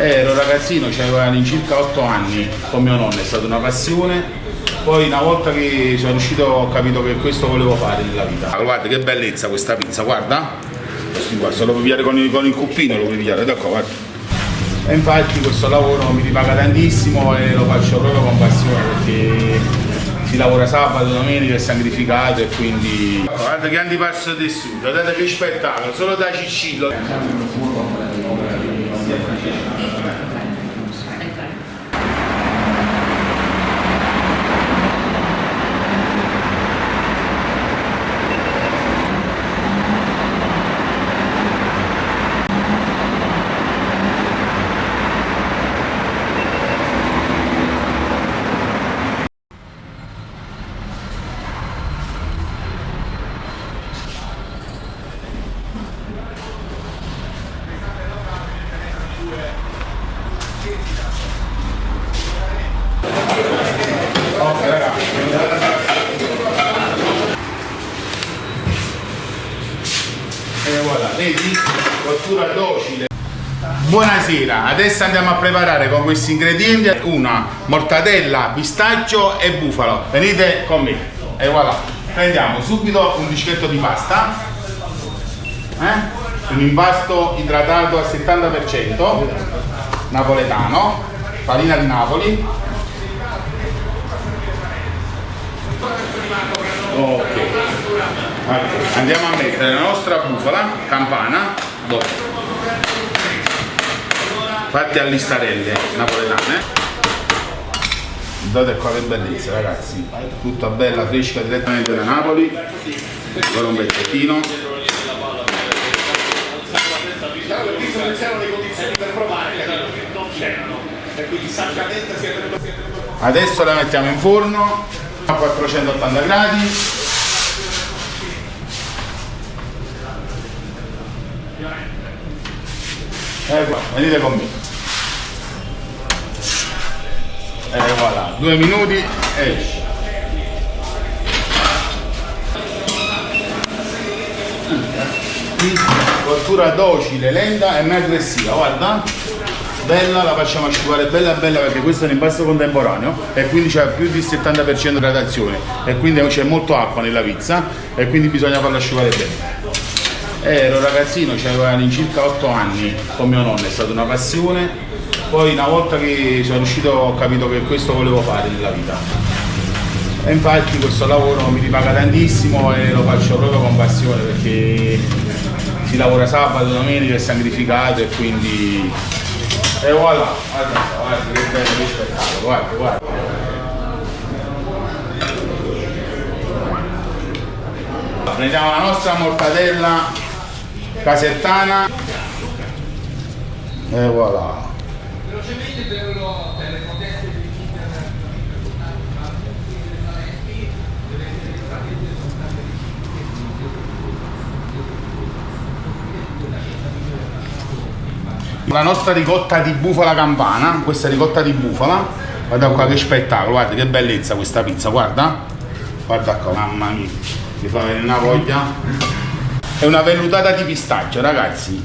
Ero ragazzino, avevo all'incirca 8 anni, con mio nonno, è stata una passione. Poi una volta che sono riuscito ho capito che questo volevo fare nella vita. Guarda che bellezza questa pizza, guarda. Se lo puoi pigliare con il cuppino, lo puoi pigliare, ecco, guarda. E infatti questo lavoro mi ripaga tantissimo e lo faccio proprio con passione perché si lavora sabato, domenica, è sacrificato e quindi... Guarda che antipasto tessuto, guardate che spettacolo, solo da Cicillo. E voilà, vedi? Cottura docile. Buonasera, adesso andiamo a preparare con questi ingredienti una mortadella, pistacchio e bufalo. Venite con me. E voilà, prendiamo subito un dischetto di pasta, un impasto idratato al 70%, napoletano, farina di Napoli. Ok, andiamo a mettere la nostra bufala campana dopo, fatte a listarelle napoletane. Guardate qua che bellezza ragazzi, tutta bella fresca direttamente da Napoli. Ora un pezzettino. Adesso la mettiamo in forno a 480 gradi. Qua, venite con me. E voilà, 2 minuti esce. Cottura docile, lenta e non aggressiva, guarda. Bella, la facciamo asciugare bella bella perché questo è un impasto contemporaneo e quindi c'è più di 70% di gradazione e quindi c'è molto acqua nella pizza e quindi bisogna farla asciugare bene. Ero ragazzino, avevo all'incirca 8 anni, con mio nonno, è stata una passione. Poi una volta che sono riuscito ho capito che questo volevo fare nella vita. E infatti questo lavoro mi ripaga tantissimo e lo faccio proprio con passione perché si lavora sabato, domenica, è sacrificato e quindi... E voilà, guarda che bello che spettacolo, guarda. Prendiamo la nostra mortadella casertana e voilà. La nostra ricotta di bufala campana, questa ricotta di bufala, guarda qua che spettacolo, guarda che bellezza questa pizza, guarda qua, mamma mia, mi fa venire una voglia. È una vellutata di pistacchio ragazzi,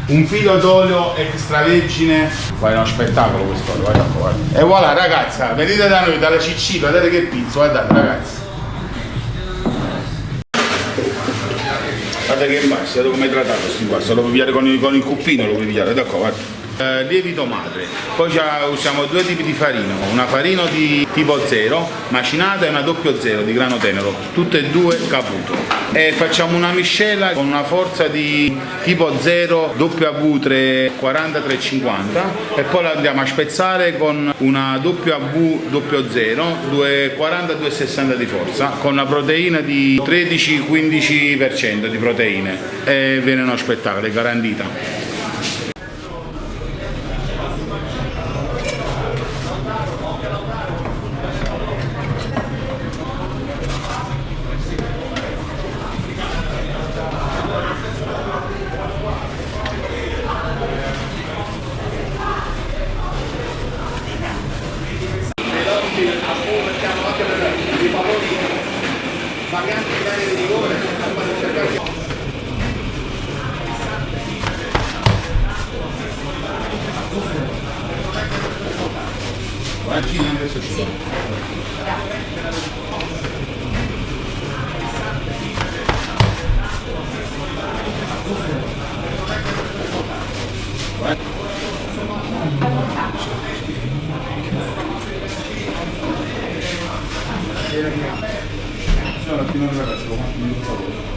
un filo d'olio extravergine, fai uno spettacolo questo olio, guarda qua, guarda. E voilà ragazza, venite da noi, dalla Cicillo, guardate che pizza, guardate ragazzi. Guarda che impasto, guarda come è trattato questo impasto, lo puoi pigliare con il cuppino, lo puoi pigliare, da qua, guarda. Lievito madre, poi usiamo 2 tipi di farina, una farina di tipo 0 macinata e una 00 di grano tenero, tutte e 2 Caputo, e facciamo una miscela con una forza di tipo 0 W 340 350 e poi la andiamo a spezzare con una W 00 240 260 di forza con una proteina di 13-15% di proteine e viene uno spettacolo, è garantita. Adesso ci Sì. no, la fine ragazzi, lo mando per favore.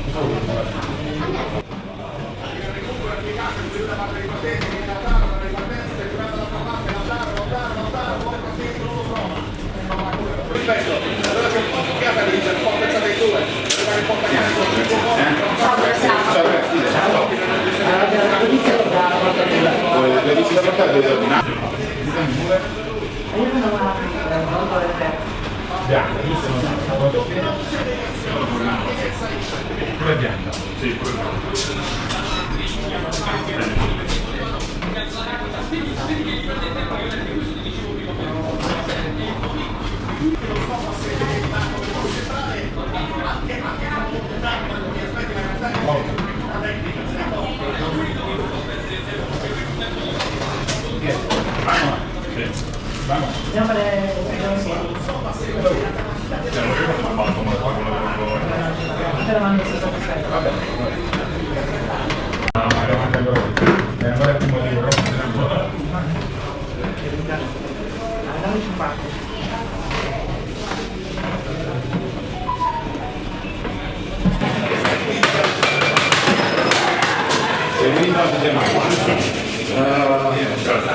Le visite portate dove ordinate? Bianca, giusto? Pure bianca? Sì, pure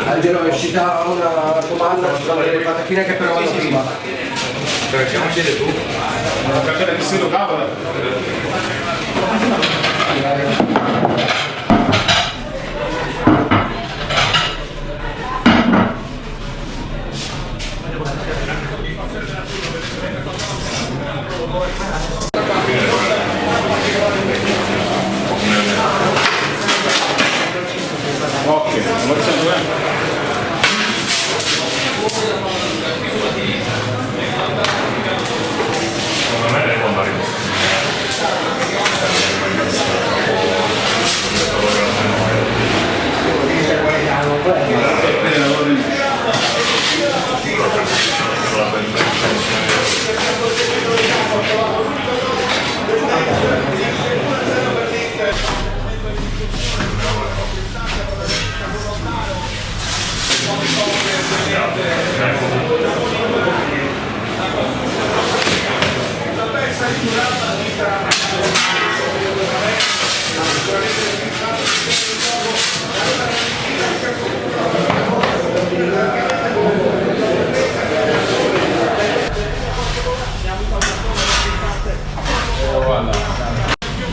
Angelo è uscita una domanda, ci sono delle patachine che però vanno prima. Perché non chiede tu? Non capire che si lo cavola. Ok, facciamo bene.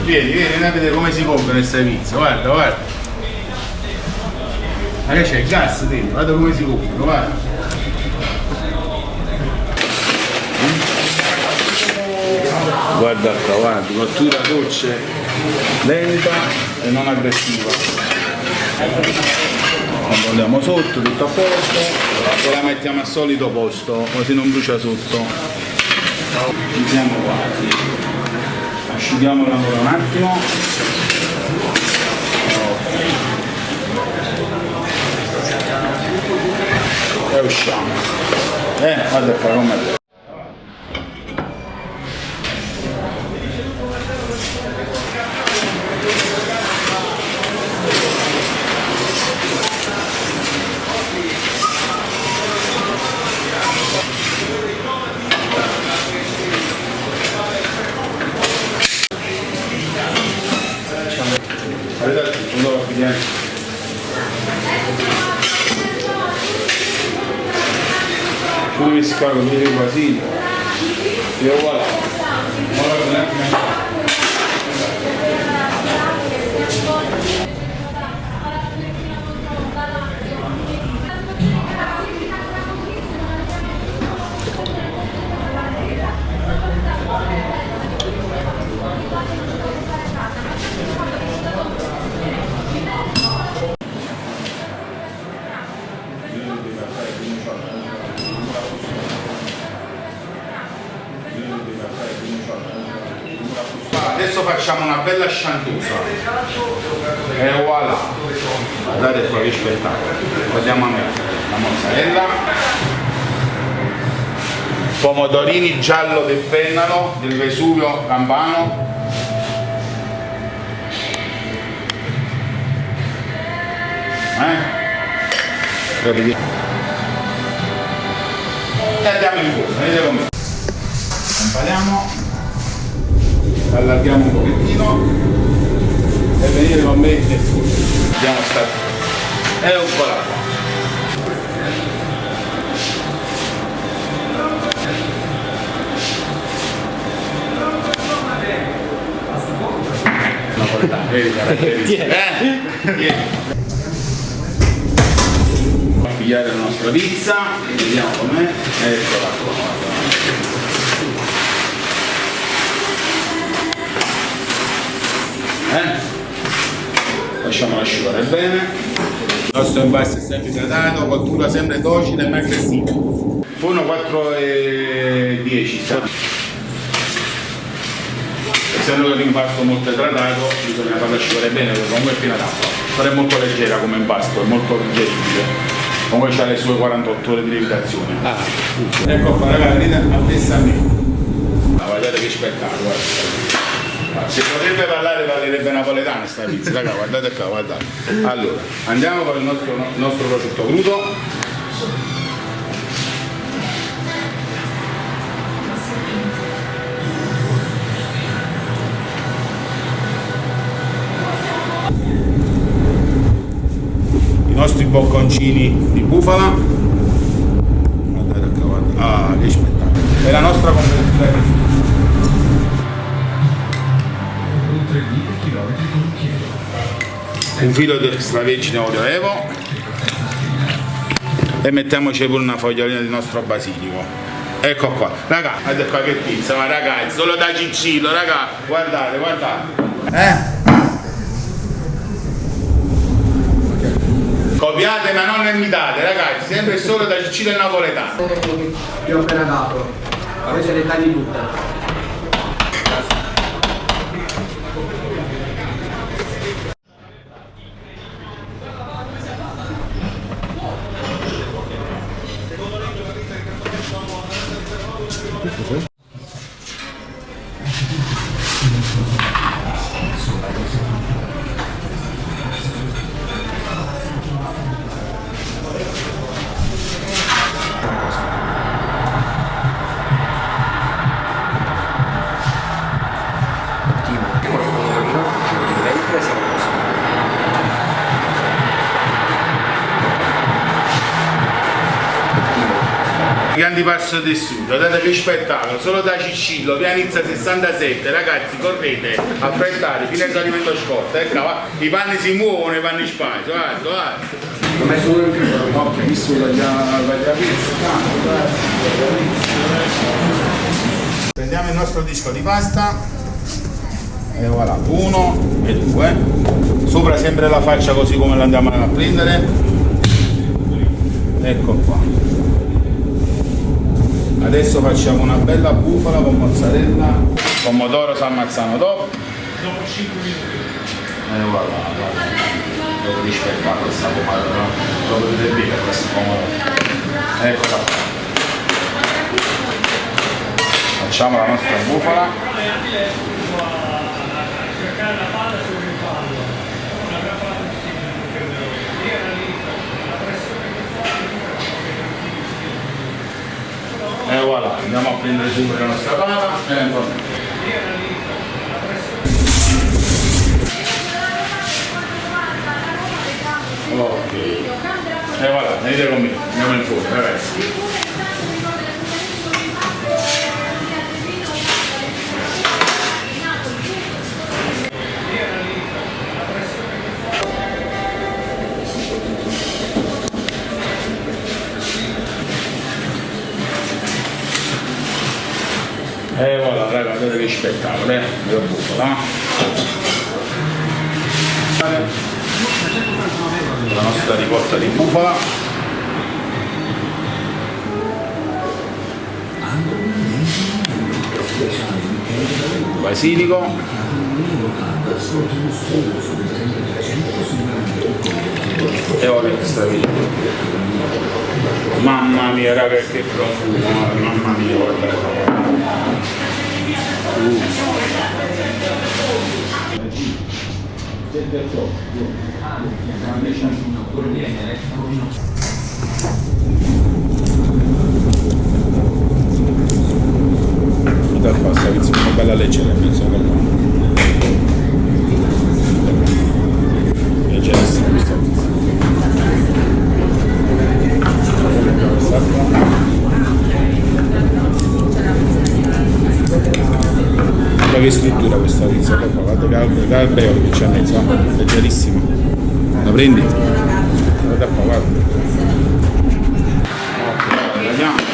Vieni a vedere come si compra questa pizza, guarda, guarda. Ma che c'è il gas dentro, guarda come si compra, guarda. Guarda qua, guarda, cottura dolce, lenta e non aggressiva. Quando andiamo sotto, tutto a posto, e la mettiamo al solito posto, così non brucia sotto. Ci siamo quasi. Asciughiamola ancora un attimo. E usciamo. Guarda qua com'è. Pure mescare con il basilico e voilà. Adesso facciamo una bella sciantusa e voilà, guardate qua che spettacolo. Andiamo a mettere la mozzarella, pomodorini giallo del Pennaro, del Vesuvio campano. E andiamo in forno, vedete come. Impariamo, allarghiamo un pochettino e venire con me nel forno. Andiamo a stare. E un po' l'acqua. Vedi caratteristiche, a pigliare la nostra pizza, vediamo com'è, eccola qua. Lasciamolo asciugare bene. Il nostro impasto è sempre idratato, cottura sempre docile e mai aggressiva. Forno 4:10 essendo l'impasto molto idratato bisogna farlo asciugare bene perché comunque è piena d'acqua, però è molto leggera come impasto, è molto digeribile, comunque c'ha le sue 48 ore di lievitazione. Ecco qua ragazzi, venite a testa a me, guardate che spettacolo, se potrebbe parlare parlerebbe napoletano sta pizza, raga, guardate qua, guardate. Allora, andiamo con il nostro prosciutto crudo. I nostri bocconcini di bufala, guardate qua, guardate. Ah, che spettacolo, è la nostra confezione. Un filo di extravergine olio evo e mettiamoci pure una fogliolina del nostro basilico. Ecco qua, raga, guardate qua che pizza, ma ragazzi, solo da Cicillo, raga, guardate, guardate. Copiate ma non imitate, ragazzi, sempre e solo da Cicillo e napoletano. Ti ho appena dato, poi ce le tagli tutte. Grandi passo del sud, guardate che spettacolo, solo da Cicillo, pianizza 67, ragazzi correte, affrettate, fino all'alimento scorta, ecco, i panni si muovono, i panni spazio, guarda. Ho messo uno in più. Ok, visto la pizza, prendiamo il nostro disco di pasta e voilà, 1 e 2, sopra sempre la faccia così come la andiamo a prendere, ecco qua. Adesso facciamo una bella bufala con mozzarella, pomodoro San Marzano top. Dopo 5 minuti. E voilà, dopo di spettacolo questa pomodoro, dopo di bere questo pomodoro. Eccola qua. Facciamo la nostra bufala. E voilà, andiamo a prendere subito la nostra pala e la inforniamo. Ok. E voilà, venite con me, andiamo in forno, ragazzi. E voilà, raga, guardate che spettacolo, la bufala. La nostra ricotta di bufala. Basilico. E olio extravergine. Mamma mia raga che profumo, mamma mia, guarda. Dal pasta, una bella leggera in mezzo alla leggerissima questa pizza. Guarda che struttura questa pizza, guarda che alveolo che c'è in mezzo, leggerissima. La prendi? Guarda qua, guarda. Ok, vediamo.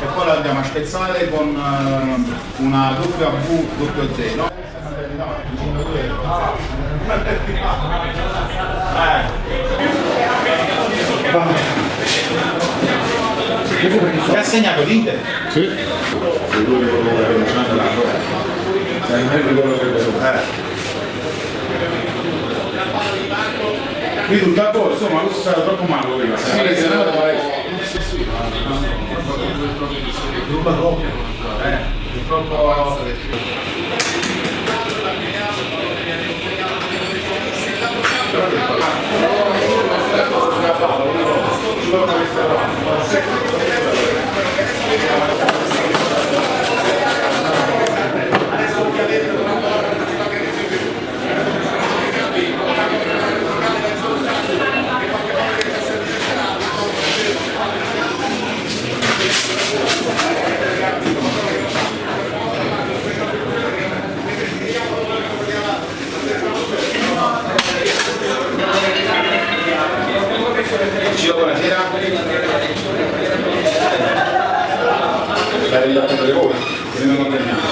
E poi la andiamo a spezzare con una doppia V doppio zero. Ti ha segnato l'Inter? Sì. Qui tutto a posto, insomma, questo è stato troppo malo prima. Troppo. Buonasera. L'hai arrivato per voi? Che non lo prendiamo.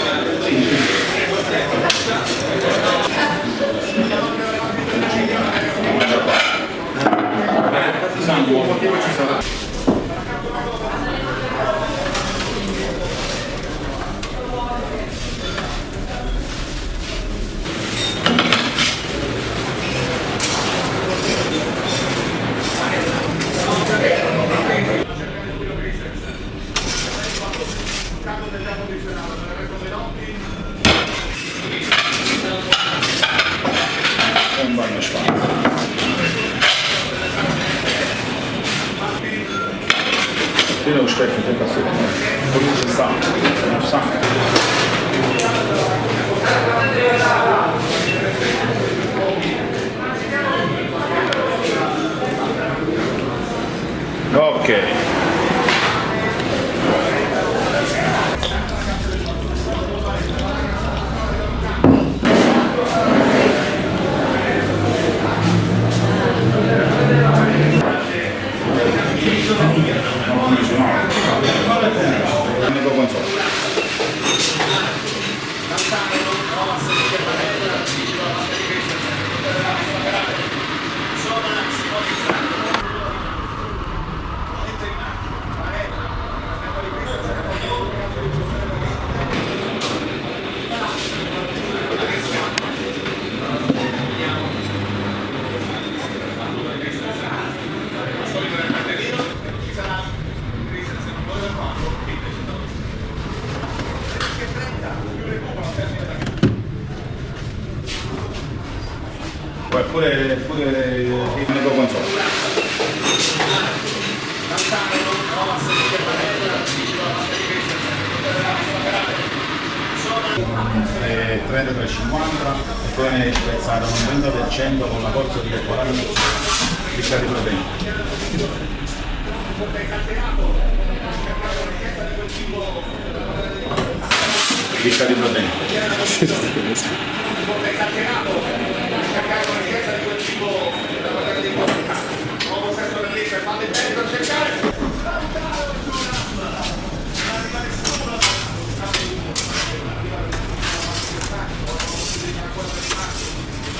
Un bagno spazio. Io devo specchio, che cazzo c'è stato? Non sa. Ok. Console. 33,50 e poi ne spezzato un 30% con la forza di 40 piccati proteine. Picca di proteine.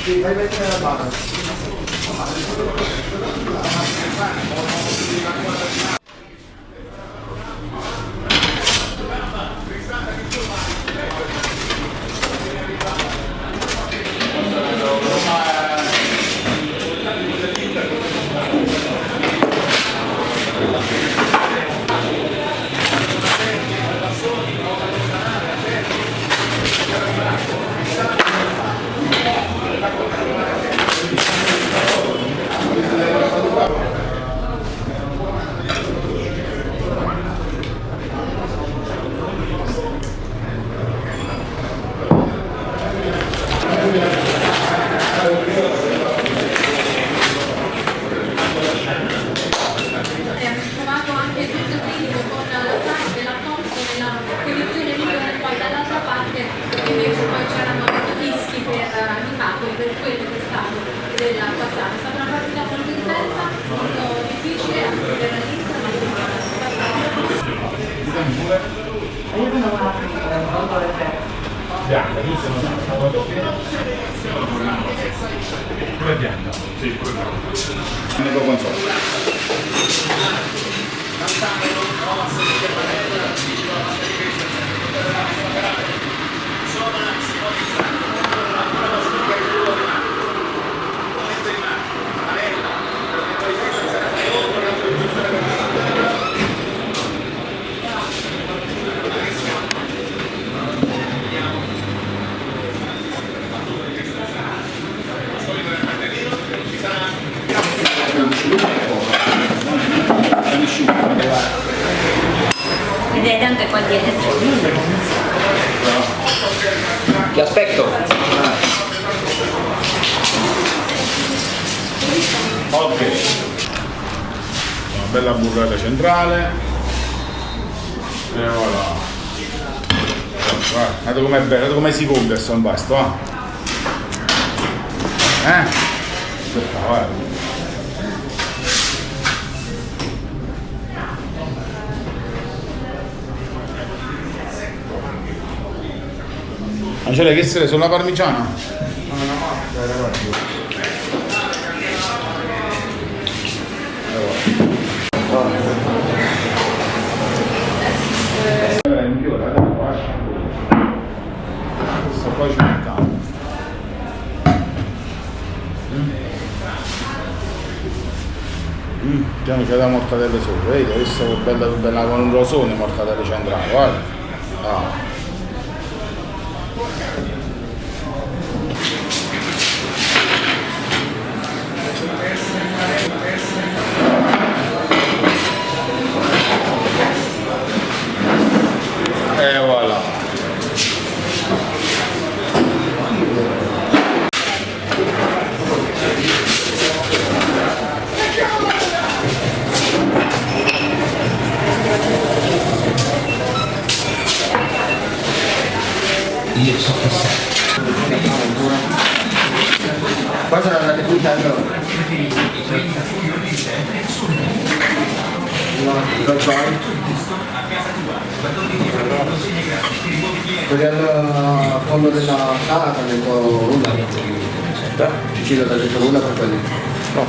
Sì, vai mettere la barra. Della passata, è stata una partita molto intensa, molto difficile, anche per l'Inter, ma io sono Bianca, tu sei una pure bianca? Sì, pure bianca. Ne può vedete anche qua dietro. Ti aspetto. Ok. Una bella burrata centrale. E voilà. Guardate com'è bello, guardate come si compie questo impasto, Aspetta, guarda. Angela, che essere sulla parmigiana? Questo qua ci mettiamo. Piano c'è la mortadella sopra, vedi? Questa è bella, bella con un rosone mortadella centrale, guarda. E voilà. Io so che sei. Poi sono andate tutte a loro. Quelli al fondo della sala hanno detto nulla. Cicillo ti ha detto nulla per quelli. No.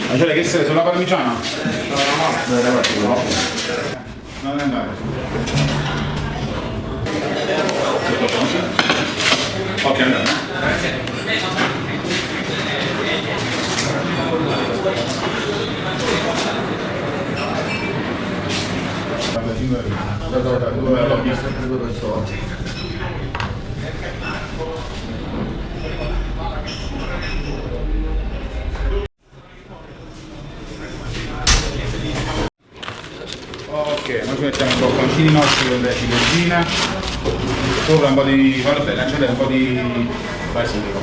Angela, che sei sulla parmigiana? No. Non andare. Ok, andiamo. Ok, noi ci mettiamo i bocconcini nostri con le ciliegine. sopra un po' di... guarda bene, lanciate un po' di basilico.